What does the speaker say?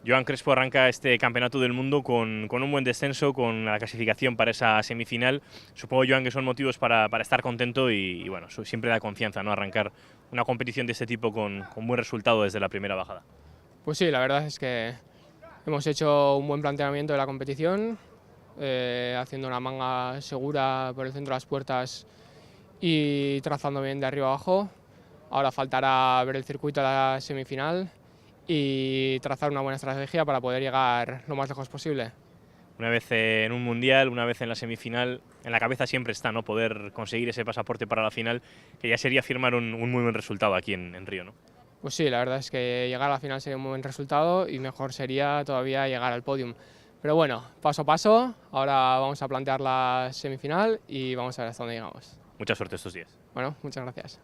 Joan Crespo arranca este campeonato del mundo con un buen descenso, con la clasificación para esa semifinal. Supongo, Joan, que son motivos para estar contento y bueno, siempre da confianza, ¿no? Arrancar una competición de este tipo con buen resultado desde la primera bajada. Pues sí, la verdad es que hemos hecho un buen planteamiento de la competición, haciendo una manga segura por el centro de las puertas y trazando bien de arriba abajo. Ahora faltará ver el circuito de la semifinal y trazar una buena estrategia para poder llegar lo más lejos posible. Una vez en un mundial, una vez en la semifinal, en la cabeza siempre está, ¿no? Poder conseguir ese pasaporte para la final, que ya sería firmar un muy buen resultado aquí en Río, ¿no? Pues sí, la verdad es que llegar a la final sería un buen resultado y mejor sería todavía llegar al podium. Pero bueno, paso a paso, ahora vamos a plantear la semifinal y vamos a ver hasta dónde llegamos. Mucha suerte estos días. Bueno, muchas gracias.